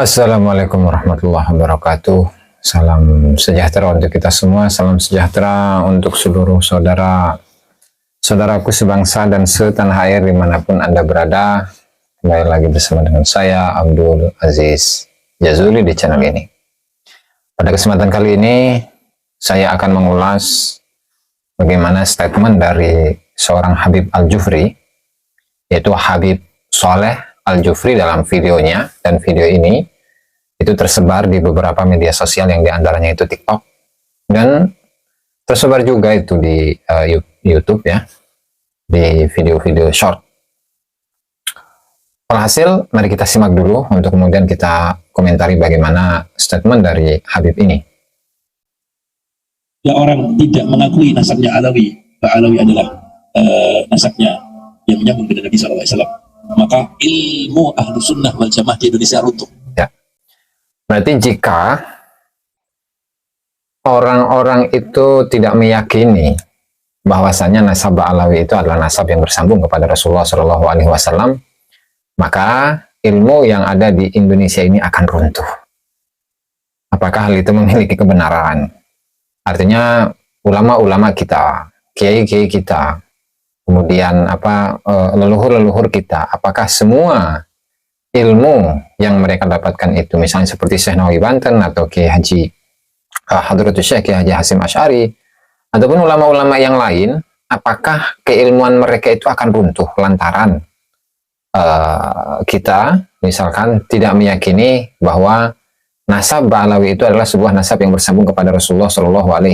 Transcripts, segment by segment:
Assalamualaikum warahmatullahi wabarakatuh. Salam sejahtera untuk kita semua. Salam sejahtera untuk seluruh saudaraku sebangsa dan setanah air dimanapun Anda berada. Kembali lagi bersama dengan saya, Abdul Aziz Jazuli, di channel ini. Pada kesempatan kali ini, saya akan mengulas bagaimana statement dari seorang Habib Al-Jufri, yaitu Habib Soleh Al-Jufri, dalam videonya. Dan video ini itu tersebar di beberapa media sosial, yang diantaranya itu TikTok, dan tersebar juga itu di YouTube ya, di video-video short. Alhasil, mari kita simak dulu untuk kemudian kita komentari bagaimana statement dari Habib ini. Ya, orang tidak mengakui nasabnya Alawi, bahwa Alawi adalah nasabnya yang menyambung dengan Nabi SAW, maka ilmu ahlu sunnah wal jamaah di Indonesia runtuh. Ya. Berarti jika orang-orang itu tidak meyakini bahwasanya nasab Alawi itu adalah nasab yang bersambung kepada Rasulullah SAW, maka ilmu yang ada di Indonesia ini akan runtuh. Apakah hal itu memiliki kebenaran? Artinya ulama-ulama kita, kiai-kiai kita, kemudian leluhur-leluhur kita, apakah semua ilmu yang mereka dapatkan itu, misalnya seperti Syekh Nawawi Banten atau Kiai Haji Hadratus Syekh Kiai Haji Hasim Asy'ari ataupun ulama-ulama yang lain, apakah keilmuan mereka itu akan runtuh lantaran kita misalkan tidak meyakini bahwa nasab Alawi itu adalah sebuah nasab yang bersambung kepada Rasulullah SAW?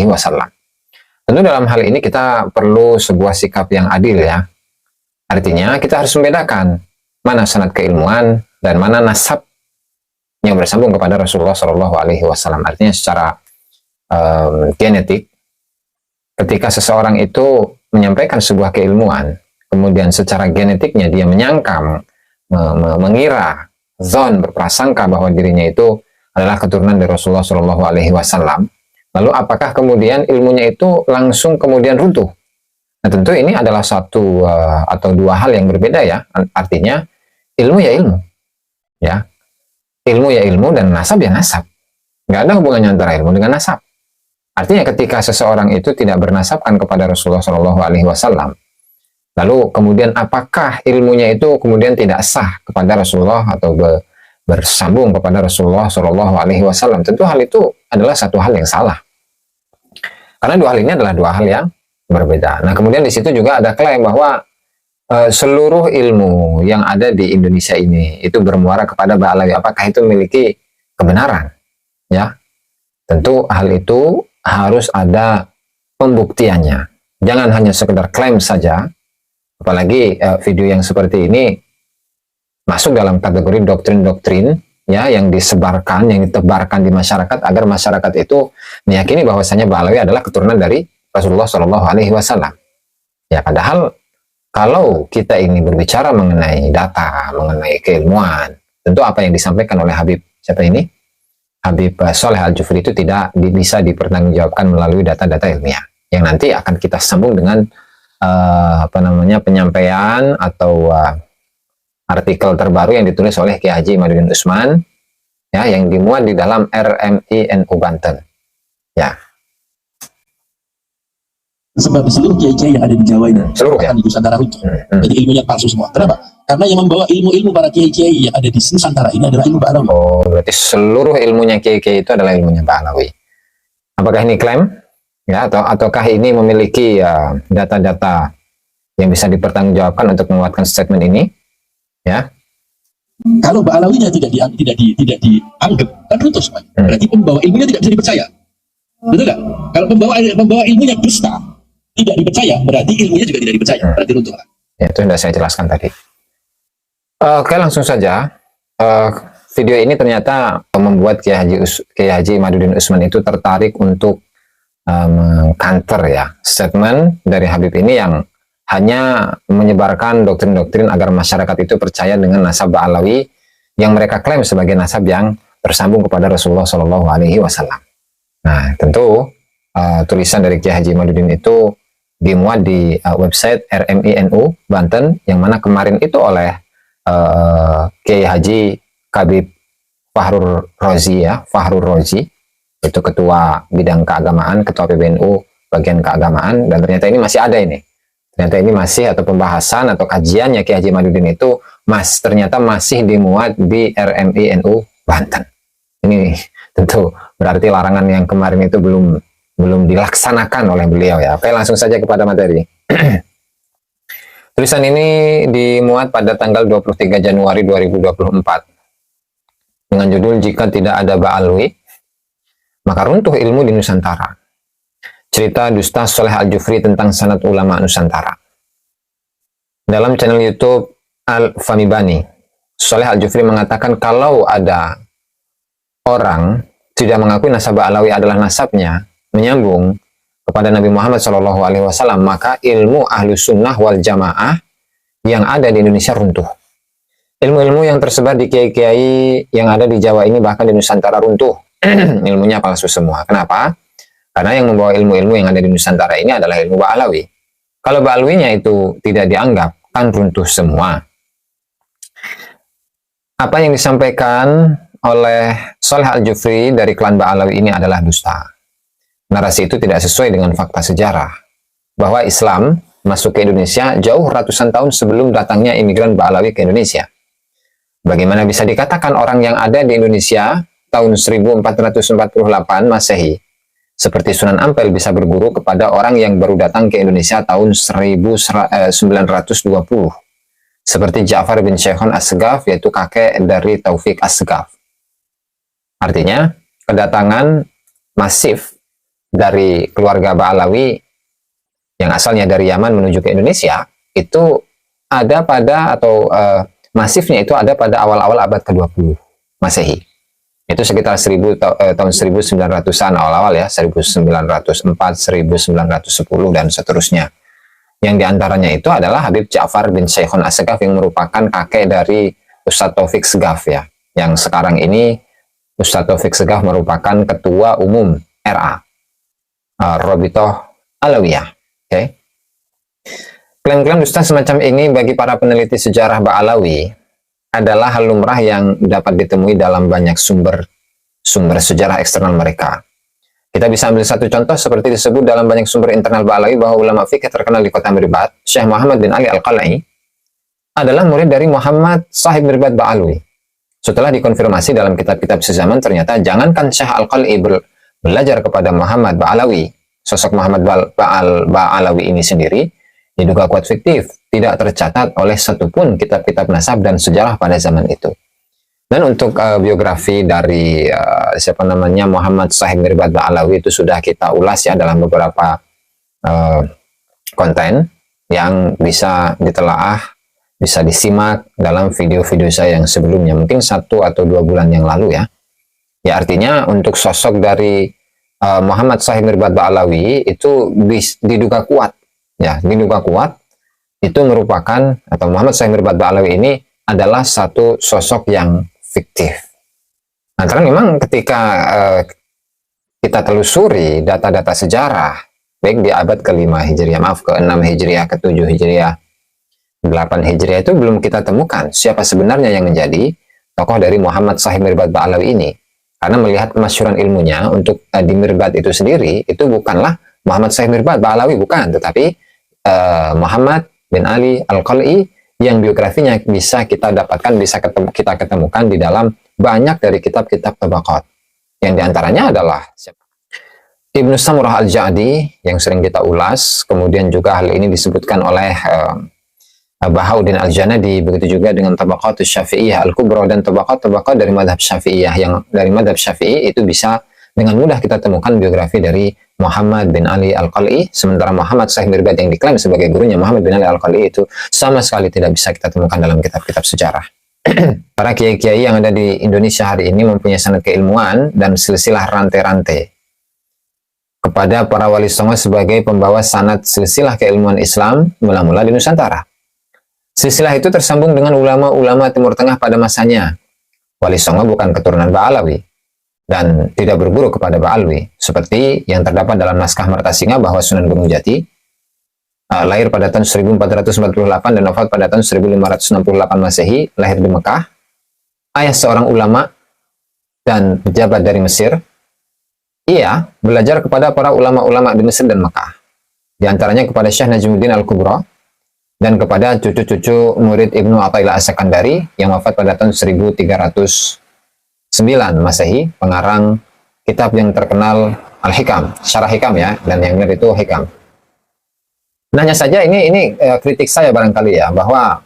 Tentu dalam hal ini kita perlu sebuah sikap yang adil ya. Artinya kita harus membedakan mana sanad keilmuan dan mana nasab yang bersambung kepada Rasulullah SAW. Artinya secara genetik, ketika seseorang itu menyampaikan sebuah keilmuan, kemudian secara genetiknya dia menyangka, mengira, zon, berprasangka bahwa dirinya itu adalah keturunan dari Rasulullah SAW. Lalu apakah kemudian ilmunya itu langsung kemudian runtuh? Nah, tentu ini adalah satu atau dua hal yang berbeda ya. Artinya ilmu ya ilmu, ya, ilmu ya ilmu, dan nasab ya nasab. Nggak ada hubungannya antara ilmu dengan nasab. Artinya ketika seseorang itu tidak bernasabkan kepada Rasulullah SAW, lalu kemudian apakah ilmunya itu kemudian tidak sah kepada Rasulullah atau bersambung kepada Rasulullah SAW? Tentu hal itu adalah satu hal yang salah. Karena dua hal ini adalah dua hal yang berbeda. Nah, kemudian di situ juga ada klaim bahwa seluruh ilmu yang ada di Indonesia ini itu bermuara kepada Ba'alawi. Apakah itu memiliki kebenaran? Ya, tentu hal itu harus ada pembuktiannya. Jangan hanya sekedar klaim saja. Apalagi video yang seperti ini masuk dalam kategori doktrin-doktrin ya, yang disebarkan, yang ditebarkan di masyarakat agar masyarakat itu meyakini bahwasanya Ba'alawi adalah keturunan dari Rasulullah SAW. Ya, padahal kalau kita ini berbicara mengenai data, mengenai keilmuan, tentu apa yang disampaikan oleh Habib siapa ini? Habib Soleh Al-Jufri itu tidak bisa dipertanggungjawabkan melalui data-data ilmiah, yang nanti akan kita sambung dengan penyampaian atau artikel terbaru yang ditulis oleh Kiai Haji Imaduddin Usman ya, yang dimuat di dalam RMI NU Banten ya. Sebab seluruh kiai-kiai yang ada di Jawa ini Seluruh ya? di Nusantara runtuh. Jadi ilmunya palsu semua. Kenapa? Karena yang membawa ilmu-ilmu para kiai-kiai yang ada di Nusantara ini adalah ilmu Ba'alawi. Oh, berarti seluruh ilmunya kiai-kiai itu adalah ilmunya Ba'alawi. Apakah ini klaim ya, ataukah ini memiliki data-data yang bisa dipertanggungjawabkan untuk menguatkan statement ini ya? Kalau Ba'alawinya tidak dianggap, kan runtuh semua. Berarti pembawa ilmunya tidak bisa dipercaya. Betul nggak? Kalau pembawa ilmunya dusta, tidak dipercaya, berarti ilmunya juga tidak dipercaya. Berarti runtuh. Ya, itu sudah saya jelaskan tadi. Oke, langsung saja. Video ini ternyata membuat Kiai Haji Imaduddin Usman itu tertarik untuk mengkanter ya statement dari Habib ini, yang hanya menyebarkan doktrin-doktrin agar masyarakat itu percaya dengan nasab Ba'alawi yang mereka klaim sebagai nasab yang bersambung kepada Rasulullah SAW. Nah, tentu tulisan dari Kiai Haji Imaduddin itu dimuat di website RMI NU Banten, yang mana kemarin itu oleh Kiai Haji Habib Fahrur Rozi ya, Fahrur Rozi, itu ketua bidang keagamaan, ketua PBNU bagian keagamaan, dan ternyata ini masih ada ini. Ternyata ini masih atau pembahasan atau kajiannya Kiai Haji Madudin itu ternyata masih dimuat di RMI NU Banten. Ini tentu berarti larangan yang kemarin itu belum dilaksanakan oleh beliau ya. Oke, langsung saja kepada materi. Tulisan ini dimuat pada tanggal 23 Januari 2024 dengan judul "Jika Tidak Ada Ba'alwi, Maka Runtuh Ilmu di Nusantara". Cerita dusta Soleh Al-Jufri tentang sanad ulama Nusantara. Dalam channel YouTube Al-Famibani, Soleh Al-Jufri mengatakan kalau ada orang tidak mengakui nasab Alawi adalah nasabnya menyambung kepada Nabi Muhammad SAW, maka ilmu ahlu sunnah wal jamaah yang ada di Indonesia runtuh. Ilmu-ilmu yang tersebar di kiai-kiai yang ada di Jawa ini bahkan di Nusantara runtuh. Ilmunya palsu semua. Kenapa? Karena yang membawa ilmu-ilmu yang ada di Nusantara ini adalah ilmu Ba'alawi. Kalau Ba'alawinya itu tidak dianggap, kan runtuh semua. Apa yang disampaikan oleh Soleh Al-Jufri dari klan Ba'alawi ini adalah dusta. Narasi itu tidak sesuai dengan fakta sejarah bahwa Islam masuk ke Indonesia jauh ratusan tahun sebelum datangnya imigran Ba'alawi ke Indonesia. Bagaimana bisa dikatakan orang yang ada di Indonesia tahun 1448 Masehi seperti Sunan Ampel bisa berguru kepada orang yang baru datang ke Indonesia tahun 1920 seperti Ja'far bin Syekhon As-Segaf, yaitu kakek dari Taufik As-Segaf. Artinya kedatangan masif dari keluarga Ba'alawi yang asalnya dari Yaman menuju ke Indonesia itu ada pada masifnya itu ada pada awal-awal abad ke-20 Masehi. Itu sekitar tahun 1900-an awal-awal ya, 1904, 1910 dan seterusnya. Yang diantaranya itu adalah Habib Ja'far bin Syekhon As-Segaf yang merupakan kakek dari Ustadz Taufik Segaf ya. Yang sekarang ini Ustadz Taufik Segaf merupakan ketua umum RA, Robitoh Alawiyah. Okay. Klaim-klaim dusta semacam ini bagi para peneliti sejarah Ba'alawi adalah hal lumrah yang dapat ditemui dalam banyak sumber sejarah eksternal mereka. Kita bisa ambil satu contoh seperti disebut dalam banyak sumber internal Ba'alawi bahwa ulama fikih terkenal di kota Mirbat, Syekh Muhammad bin Ali Al-Qal'i, adalah murid dari Muhammad Sahib Mirbat Ba'alawi. Setelah dikonfirmasi dalam kitab-kitab sezaman, ternyata jangankan Syekh Al-Qal'i belajar kepada Muhammad Ba'alawi, sosok Muhammad Ba'alawi ini sendiri diduga kuat fiktif, tidak tercatat oleh satupun kitab-kitab nasab dan sejarah pada zaman itu. Dan untuk biografi dari Muhammad Sahib Mirbat Ba'alawi itu sudah kita ulas ya dalam beberapa konten yang bisa ditelaah, bisa disimak dalam video-video saya yang sebelumnya, mungkin 1 atau 2 bulan yang lalu ya. Ya artinya untuk sosok dari Muhammad Sahib Mirbat Ba'alawi itu diduga kuat. Ya, diduga kuat itu merupakan, atau Muhammad Sahib Mirbat Ba'alawi ini adalah satu sosok yang fiktif. Nah, karena memang ketika kita telusuri data-data sejarah, baik di abad ke-5 Hijriah, ke-6 Hijriah, ke-7 Hijriah, 8 Hijriah itu belum kita temukan siapa sebenarnya yang menjadi tokoh dari Muhammad Sahib Mirbat Ba'alawi ini. Karena melihat kemasyhuran ilmunya untuk di Mirbat itu sendiri, itu bukanlah Muhammad Sahib Mirbat Ba'alawi, bukan, tetapi Muhammad bin Ali Al-Qal'i yang biografinya bisa kita dapatkan, kita ketemukan di dalam banyak dari kitab-kitab tabaqat. Yang diantaranya adalah Ibnu Samurah Al-Ja'di yang sering kita ulas, kemudian juga hal ini disebutkan oleh Bahauddin Al-Janadi, begitu juga dengan Tabaqatus Syafi'iyah Al-Kubra dan tabaqat-tabaqat dari madhab Syafi'iyah, yang dari madhab Syafi'i itu bisa dengan mudah kita temukan biografi dari Muhammad bin Ali Al-Qal'i, sementara Muhammad Sahib Mirbat yang diklaim sebagai gurunya Muhammad bin Ali Al-Qal'i itu sama sekali tidak bisa kita temukan dalam kitab-kitab sejarah. Para kiai-kiai yang ada di Indonesia hari ini mempunyai sanad keilmuan dan silsilah rantai-rantai kepada para wali songo sebagai pembawa sanad silsilah keilmuan Islam mula-mula di Nusantara. Silsilah itu tersambung dengan ulama-ulama Timur Tengah pada masanya. Wali songo bukan keturunan Ba'alawi dan tidak berguru kepada Ba'alawi, seperti yang terdapat dalam naskah Martasinga bahwa Sunan Gunung Jati lahir pada tahun 1448 dan wafat pada tahun 1568 Masehi, lahir di Mekah. Ayah seorang ulama dan pejabat dari Mesir, ia belajar kepada para ulama-ulama di Mesir dan Mekah. Di antaranya kepada Syekh Najmuddin Al-Kubra dan kepada cucu-cucu murid Ibnu Athaillah As-Sakandari yang wafat pada tahun 1309 Masehi, pengarang kitab yang terkenal Al-Hikam, Syarah Hikam ya, dan yang benar itu Hikam. Nah, hanya saja ini kritik saya barangkali ya, bahwa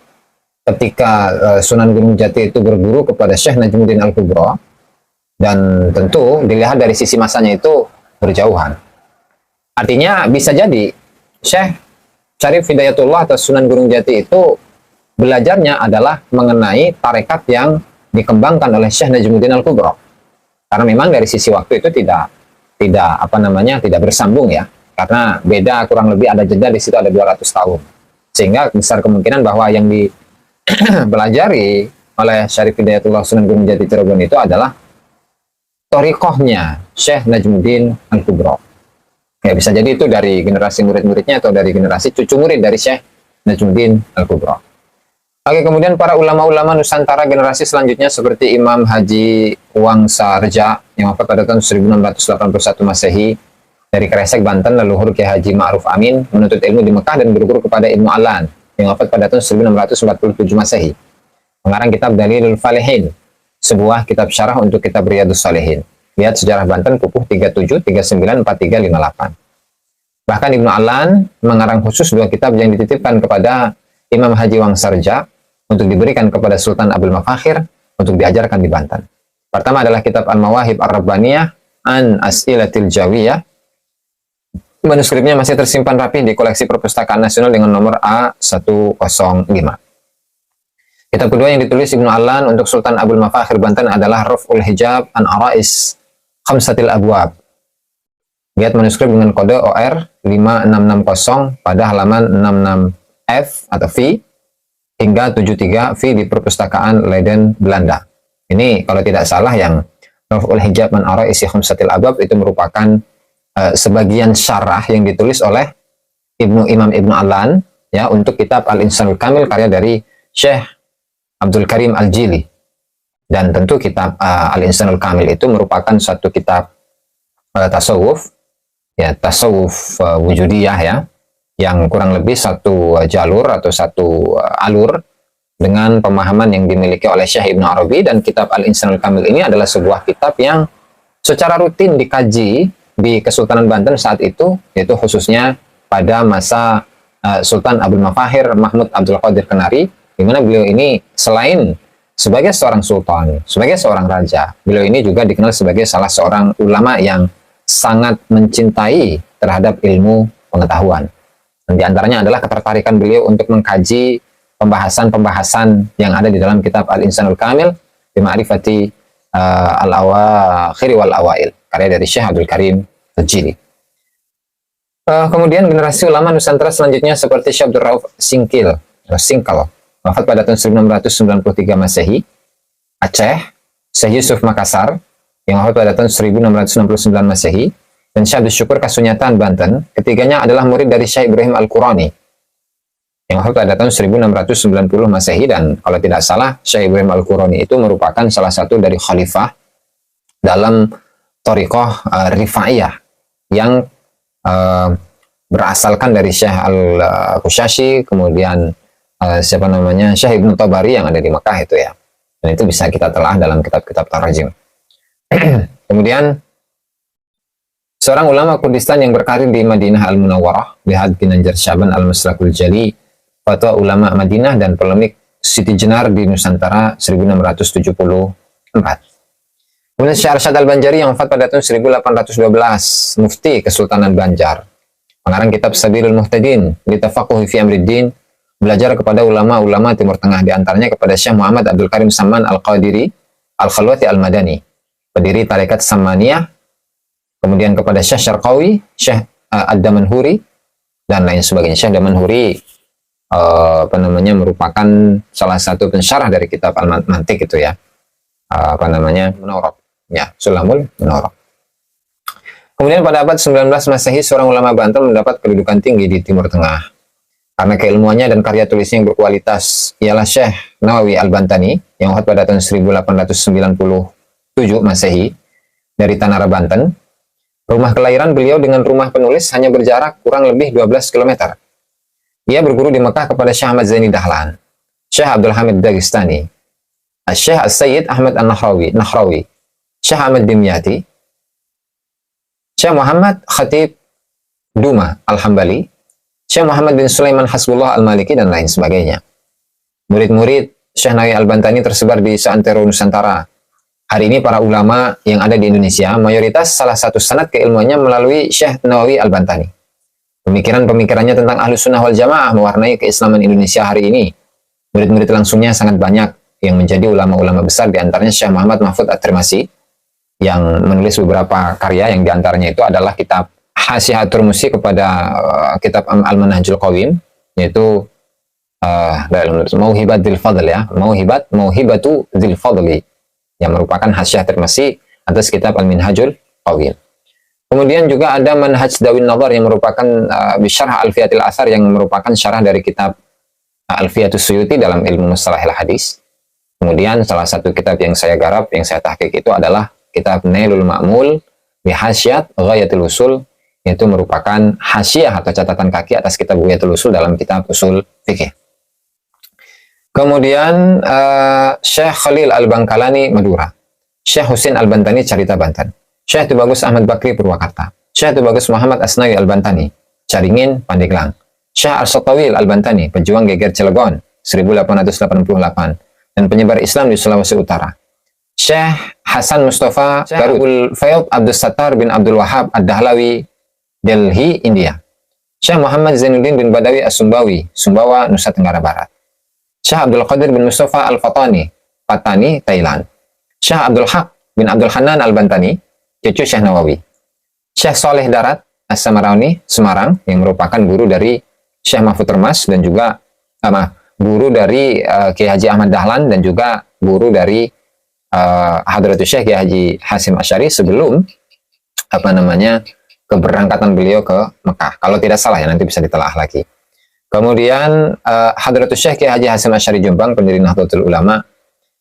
ketika Sunan Gunung Jati itu berguru kepada Syekh Najmuddin Al-Kubra, dan tentu dilihat dari sisi masanya itu berjauhan. Artinya bisa jadi Syekh Syarif Hidayatullah atau Sunan Gunung Jati itu belajarnya adalah mengenai tarekat yang dikembangkan oleh Syekh Najmuddin Al-Kubra. Karena memang dari sisi waktu itu tidak bersambung ya. Karena beda kurang lebih ada jeda di situ ada 200 tahun. Sehingga besar kemungkinan bahwa yang dipelajari oleh Syarif Hidayatullah Sunan Gunung Jati Cirebon itu adalah thariqahnya Syekh Najmuddin Al-Kubra. Ya, bisa jadi itu dari generasi murid-muridnya atau dari generasi cucu murid dari Syekh Najmuddin Al-Kubra. Oke, kemudian para ulama-ulama Nusantara generasi selanjutnya seperti Imam Haji Wangsa Reja yang wafat pada tahun 1681 Masehi dari Kresek, Banten, leluhur Kiai Haji Ma'ruf Amin, menuntut ilmu di Mekah dan berguru kepada Ibnu Alan yang wafat pada tahun 1647 Masehi. Pengarang kitab Dalilul Falihin, sebuah kitab syarah untuk kitab Riyadhus Shalihin. Lihat Sejarah Banten Pupuh 37, 39, 43, 58. Bahkan Ibnu Alan mengarang khusus dua kitab yang dititipkan kepada Imam Haji Wangsarja untuk diberikan kepada Sultan Abdul Mafakhir untuk diajarkan di Banten. Pertama adalah kitab Al-Mawahib Ar-Rabbaniyah An As'ilatil Jawiyah. Manuskripnya masih tersimpan rapi di koleksi Perpustakaan Nasional dengan nomor A105. Kitab kedua yang ditulis Ibnu Alan untuk Sultan Abdul Mafakhir Banten adalah Raf'ul Hijab An Arais Khamsatil Abwab. Lihat manuskrip dengan kode OR 5660 pada halaman 66F atau V hingga 73 V di Perpustakaan Leiden, Belanda. Ini kalau tidak salah yang Raf'ul Hijab An Arais Khamsatil Abwab itu merupakan sebagian syarah yang ditulis oleh Imam Ibnu Alan ya untuk kitab Al-Insanul Kamil karya dari Syekh Abdul Karim Al-Jili. Dan tentu kitab Al-Insanul Kamil itu merupakan suatu kitab tasawuf ya, tasawuf wujudiyah ya, yang kurang lebih satu jalur atau satu alur dengan pemahaman yang dimiliki oleh Syekh Ibnu Arabi. Dan kitab Al-Insanul Kamil ini adalah sebuah kitab yang secara rutin dikaji di Kesultanan Banten saat itu, yaitu khususnya pada masa Sultan Abdul Mafakhir Mahmud Abdul Qadir Kenari, di mana beliau ini selain sebagai seorang sultan, sebagai seorang raja, beliau ini juga dikenal sebagai salah seorang ulama yang sangat mencintai terhadap ilmu pengetahuan. Dan di antaranya adalah ketertarikan beliau untuk mengkaji pembahasan-pembahasan yang ada di dalam kitab Al-Insanul Kamil bi Ma'rifati Al-Awakhir wal Awail, karya dari Syekh Abdul Karim Al-Jili. Kemudian generasi ulama Nusantara selanjutnya seperti Syekh Abdul Rauf Singkil, wafat pada tahun 1693 Masehi. Aceh, Syekh Yusuf Makassar yang wafat pada tahun 1669 Masehi, dan Syekh Abdul Syukur Kasunyatan Banten. Ketiganya adalah murid dari Syekh Ibrahim Al-Qurani yang wafat pada tahun 1690 Masehi. Dan kalau tidak salah Syekh Ibrahim Al-Qurani itu merupakan salah satu dari khalifah dalam thariqah Rifaiyah yang berasalkan dari Syekh Al-Qushashi, kemudian Syekh Ibnu Tabari yang ada di Mekah itu ya. Dan itu bisa kita telah dalam kitab-kitab tarajim. Kemudian seorang ulama Kurdistan yang berkarir di Madinah Al-Munawwarah, lihat Ginanjar Syaban Al-Maslakul Jali, Fatwa Ulama Madinah, dan polemik Siti Jenar di Nusantara 1674. Kemudian Syekh Arsyad Al-Banjari yang wafat pada tahun 1812, Mufti Kesultanan Banjar, pengarang kitab Sabilul Muhtadin li Tafaqquhi fi Amriddin, belajar kepada ulama-ulama Timur Tengah, di antaranya kepada Syekh Muhammad Abdul Karim Saman Al-Qadiri Al-Khalwati Al-Madani, pendiri tarekat Samaniyah, kemudian kepada Syekh Syarqawi, Syekh Ad-Damanhuri, dan lain sebagainya. Syekh Damanhuri merupakan salah satu pensyarah dari kitab Al-Mantiq itu ya, Munawwarah ya, Sulamul Munawwarah. Kemudian pada abad 19 Masehi, seorang ulama Banten mendapat kedudukan tinggi di Timur Tengah karena keilmuannya dan karya tulisnya yang berkualitas. Ialah Syekh Nawawi Al-Bantani yang wafat pada tahun 1890 Masehi dari Tanara, Banten. Rumah kelahiran beliau dengan rumah penulis hanya berjarak kurang lebih 12 km. Ia berguru di Mekah kepada Syekh Ahmad Zaini Dahlan, Syekh Abdul Hamid Dagestani, Syekh As-Sayyid Ahmad An-Nahrawi, Syekh Ahmad Dimyati, Syekh Muhammad Khatib Duma Al-Hambali, Syekh Muhammad bin Sulaiman Hasbullah Al-Maliki, dan lain sebagainya. Murid-murid Syekh Nawawi Al-Bantani tersebar di seantero Nusantara. Hari ini para ulama yang ada di Indonesia, mayoritas salah satu sanad keilmuannya melalui Syekh Nawawi Al-Bantani. Pemikiran-pemikirannya tentang Ahlus Sunnah wal Jamaah mewarnai keislaman Indonesia hari ini. Murid-murid langsungnya sangat banyak yang menjadi ulama-ulama besar, di antaranya Syekh Muhammad Mahfud At-Tirmasi yang menulis beberapa karya, yang diantaranya itu adalah kitab Hasyiah At-Tirmisi kepada kitab Al-Manhajul Qawim, yaitu Mauhibatul Fadl, ya, Mauhibatu Dzil Fadli, yang merupakan Hasyiah Tirmisi atas kitab Al-Minhajul Qawim. Kemudian juga ada Manhaj Dawin Nadhar yang merupakan Bisyarah Alfiyatil Athar, yang merupakan syarah dari kitab Alfiyatus Suyuti dalam ilmu mustalahil hadis. Kemudian salah satu kitab yang saya garap, yang saya tahqiq itu adalah kitab Nailul Ma'mul bi Hasyiyat Ghayatul Usul, yaitu merupakan hasyiah atau catatan kaki atas kitab Ghayatul Usul dalam kitab Usul Fikih. Kemudian Syekh Khalil Al-Bangkalani Madura, Syekh Husin Al-Bantani Carita Banten, Syekh Tubagus Ahmad Bakri Purwakarta, Syekh Tubagus Muhammad Asnawi Al-Bantani Caringin Pandeglang, Syekh Arsatawil Al-Bantani Pejuang Geger Cilegon 1888 dan penyebar Islam di Sulawesi Utara, Syekh Hasan Mustafa Garut, Fayyad Abdus Sattar bin Abdul Wahab Ad-Dahlawi Delhi, India, Syekh Muhammad Zainuddin bin Badawi As-Sumbawi, Sumbawa, Nusa Tenggara Barat, Syekh Abdul Qadir bin Mustafa Al-Fatani, Patani, Thailand, Syekh Abdul Haq bin Abdul Hanan Al-Bantani, cucu Syekh Nawawi, Syekh Soleh Darat As-Samarani, Semarang, yang merupakan guru dari Syekh Mahfud Termas dan juga guru dari Kiai Haji Ahmad Dahlan, dan juga guru dari Hadratus Syekh Kiai Haji Hasim Asy'ari sebelum keberangkatan beliau ke Mekah. Kalau tidak salah, ya, nanti bisa ditelaah lagi. Kemudian Hadratus Syekh Kiai Haji Hasim Asy'ari Jombang, pendiri Nahdlatul Ulama,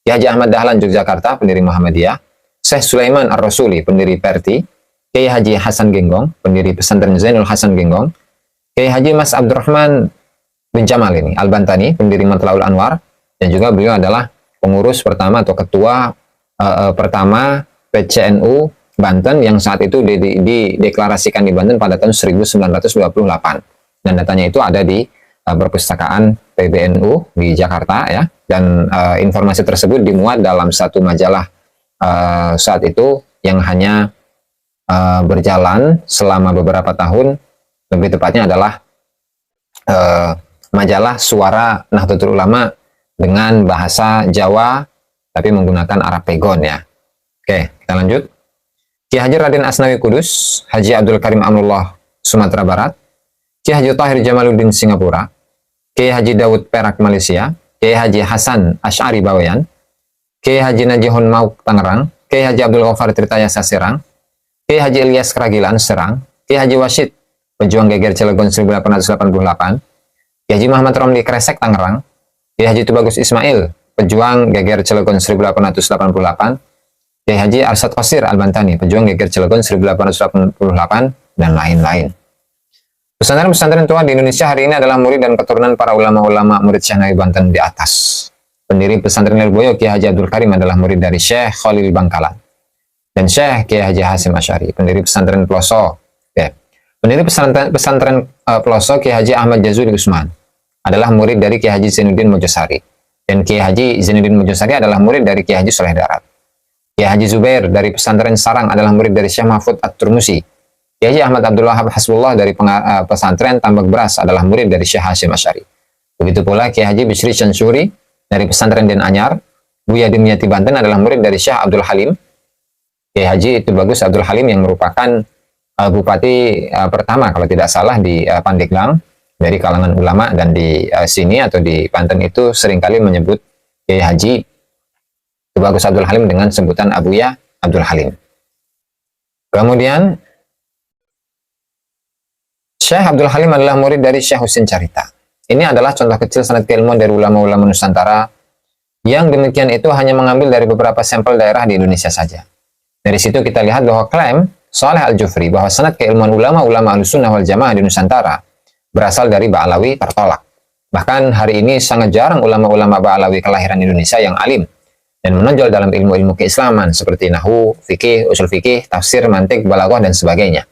Kiai Haji Ahmad Dahlan Yogyakarta, pendiri Muhammadiyah, Syekh Sulaiman Ar-Rasuli, pendiri Perti, Kiai Haji Hasan Genggong, pendiri Pesantren Zainul Hasan Genggong, Kiai Haji Mas Abdurrahman bin Jamal ini Al-Bantani, pendiri Matlaul Anwar, dan juga beliau adalah pengurus pertama atau ketua pertama PCNU Banten, yang saat itu dideklarasikan di Banten pada tahun 1928, dan datanya itu ada di perpustakaan PBNU di Jakarta, ya, dan informasi tersebut dimuat dalam satu majalah saat itu yang hanya berjalan selama beberapa tahun, lebih tepatnya adalah majalah Suara Nahdlatul Ulama dengan bahasa Jawa tapi menggunakan Arab Pegon, ya. Oke, kita lanjut. Kiai Haji Raden Asnawi Kudus, Haji Abdul Karim Amrullah Sumatera Barat, Kiai Haji Tahir Jamaluddin Singapura, Kiai Haji Dawud Perak Malaysia, Kiai Haji Hasan Asy'ari Bawean, Kiai Haji Najihun Mauk Tangerang, Kiai Haji Abdul Ghaffar Tirtayasa Serang, Kiai Haji Ilyas Keragilan Serang, Kiai Haji Wasyid Pejuang Geger Cilegon 1888, Kiai Haji Muhammad Romli Kresek Tangerang, Kiai Haji Tubagus Ismail Pejuang Geger Cilegon 1888, Kiai Haji Arsad Qasir Al-Bantani Pejuang Geger Cilegon 1888, dan lain-lain. Pesantren-pesantren tua di Indonesia hari ini adalah murid dan keturunan para ulama-ulama murid Syekh Nawawi Banten di atas. Pendiri pesantren Lirboyo Kiai Haji Abdul Karim adalah murid dari Syekh Khalil Bangkalan dan Syekh Kiai Haji Hasim Asy'ari. Pendiri pesantren Peloso, pendiri pesantren Peloso Kiai Haji Ahmad Jazuli Usman adalah murid dari Kiai Haji Zainuddin Mojosari, dan Kiai Haji Zainuddin Mojosari adalah murid dari Kiai Haji Soleh Darat. Kiai Haji Zubair dari pesantren Sarang adalah murid dari Syekh Mahfud At-Turmusi. Kiai Haji Ahmad Abdul Wahab Hasbullah dari pesantren Tambak Beras adalah murid dari Syekh Hasim Asy'ari. Begitu pula Kiai Haji Bisri Syuri dari pesantren Den Anyar, Buya Dimyati Banten adalah murid dari Syekh Abdul Halim. Kiai Haji Tubagus Abdul Halim yang merupakan bupati pertama kalau tidak salah di Pandeglang dari kalangan ulama, dan di sini atau di Banten itu seringkali menyebut Kiai Haji Tubagus Abdul Halim dengan sebutan Abuya Abdul Halim. Kemudian Syekh Abdul Halim adalah murid dari Syekh Husin Carita. Ini adalah contoh kecil sanad keilmuan dari ulama-ulama Nusantara yang demikian itu hanya mengambil dari beberapa sampel daerah di Indonesia saja. Dari situ kita lihat bahwa klaim Saleh Al-Jufri bahwa sanad keilmuan ulama-ulama Ahlussunnah wal Jamaah di Nusantara berasal dari Ba'alawi tertolak. Bahkan hari ini sangat jarang ulama-ulama Ba'alawi kelahiran Indonesia yang alim dan menonjol dalam ilmu-ilmu keislaman seperti nahwu, fikih, usul fikih, tafsir, mantik, balaghah, dan sebagainya.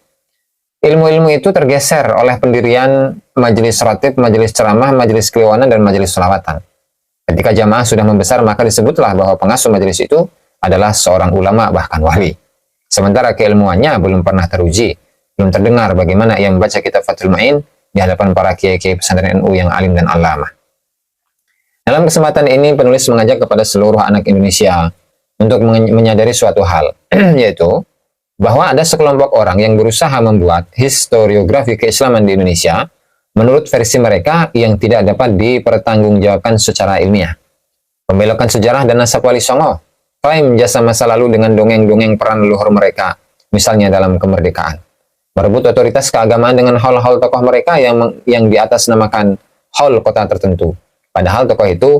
Ilmu-ilmu itu tergeser oleh pendirian majelis ratib, majelis ceramah, majelis keliwanan, dan majelis sholawatan. Ketika jamaah sudah membesar, maka disebutlah bahwa pengasuh majelis itu adalah seorang ulama bahkan wali. Sementara keilmuannya belum pernah teruji, belum terdengar bagaimana ia membaca kitab Fathul Ma'in di hadapan para kiai-kiai pesantren NU yang alim dan alama. Dalam kesempatan ini, penulis mengajak kepada seluruh anak Indonesia untuk menyadari suatu hal, yaitu bahwa ada sekelompok orang yang berusaha membuat historiografi keislaman di Indonesia menurut versi mereka yang tidak dapat dipertanggungjawabkan secara ilmiah. Pembelokan sejarah dan nasab Wali Songo, klaim jasa masa lalu dengan dongeng-dongeng peran leluhur mereka, misalnya dalam kemerdekaan. Merebut otoritas keagamaan dengan haul-haul tokoh mereka yang di atas namakan haul kota tertentu. Padahal tokoh itu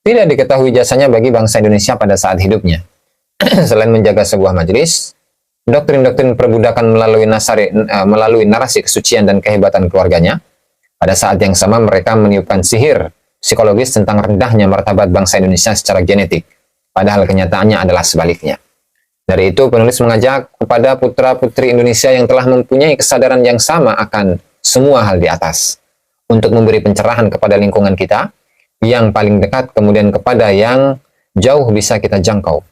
tidak diketahui jasanya bagi bangsa Indonesia pada saat hidupnya. Selain menjaga sebuah majelis, doktrin-doktrin perbudakan melalui narasi kesucian dan kehebatan keluarganya, pada saat yang sama mereka meniupkan sihir psikologis tentang rendahnya martabat bangsa Indonesia secara genetik, padahal kenyataannya adalah sebaliknya. Dari itu, penulis mengajak kepada putra-putri Indonesia yang telah mempunyai kesadaran yang sama akan semua hal di atas, untuk memberi pencerahan kepada lingkungan kita, yang paling dekat kemudian kepada yang jauh bisa kita jangkau.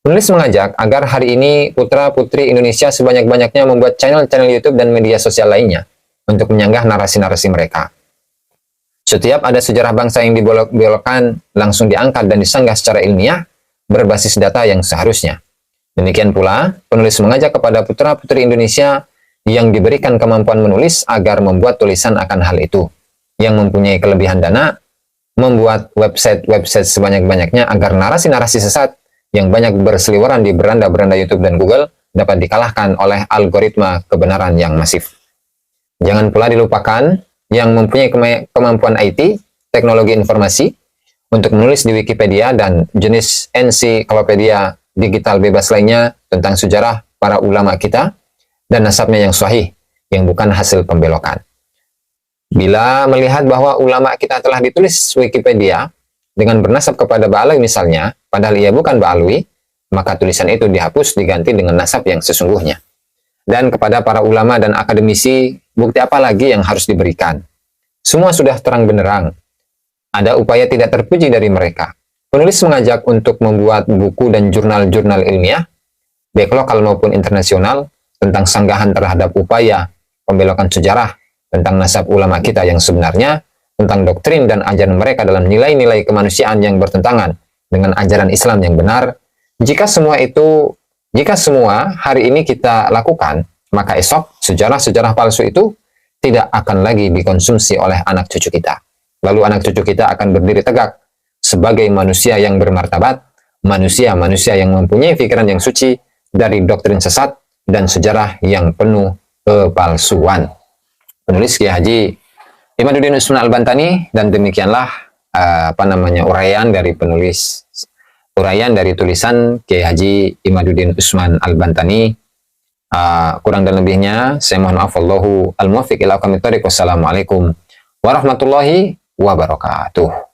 Penulis mengajak agar hari ini putra-putri Indonesia sebanyak-banyaknya membuat channel-channel YouTube dan media sosial lainnya, untuk menyanggah narasi-narasi mereka. Setiap ada sejarah bangsa yang dibelok-belokkan, langsung diangkat dan disanggah secara ilmiah, berbasis data yang seharusnya. Demikian pula, penulis mengajak kepada putra-putri Indonesia yang diberikan kemampuan menulis agar membuat tulisan akan hal itu, yang mempunyai kelebihan dana, membuat website sebanyak-banyaknya agar narasi-narasi sesat yang banyak berseliweran di beranda-beranda YouTube dan Google dapat dikalahkan oleh algoritma kebenaran yang masif. Jangan pula dilupakan yang mempunyai kemampuan IT, teknologi informasi, untuk menulis di Wikipedia dan jenis ensiklopedia digital bebas lainnya tentang sejarah para ulama kita dan nasabnya yang sahih, yang bukan hasil pembelokan. Bila melihat bahwa ulama kita telah ditulis Wikipedia dengan bernasab kepada Ba'alawi misalnya, padahal ia bukan Ba'alawi, maka tulisan itu dihapus diganti dengan nasab yang sesungguhnya. Dan kepada para ulama dan akademisi, bukti apa lagi yang harus diberikan? Semua sudah terang benderang. Ada upaya tidak terpuji dari mereka. Penulis mengajak untuk membuat buku dan jurnal-jurnal ilmiah, baik lokal maupun internasional, tentang sanggahan terhadap upaya pembelokan sejarah, tentang nasab ulama kita yang sebenarnya, tentang doktrin dan ajaran mereka dalam nilai-nilai kemanusiaan yang bertentangan dengan ajaran Islam yang benar. Jika semua hari ini kita lakukan, maka esok sejarah-sejarah palsu itu tidak akan lagi dikonsumsi oleh anak cucu kita. Lalu anak cucu kita akan berdiri tegak sebagai manusia yang bermartabat, manusia-manusia yang mempunyai pikiran yang suci dari doktrin sesat dan sejarah yang penuh kepalsuan. Penulis Kiai Haji Imaduddin Usman Al-Bantani, dan demikianlah uraian dari tulisan Kiai Haji Imaduddin Usman Al-Bantani. Kurang dan lebihnya saya mohon maaf. Wallahu al-muwaffiq ila aqwamit thoriq. Wassalamualaikum warahmatullahi wabarakatuh.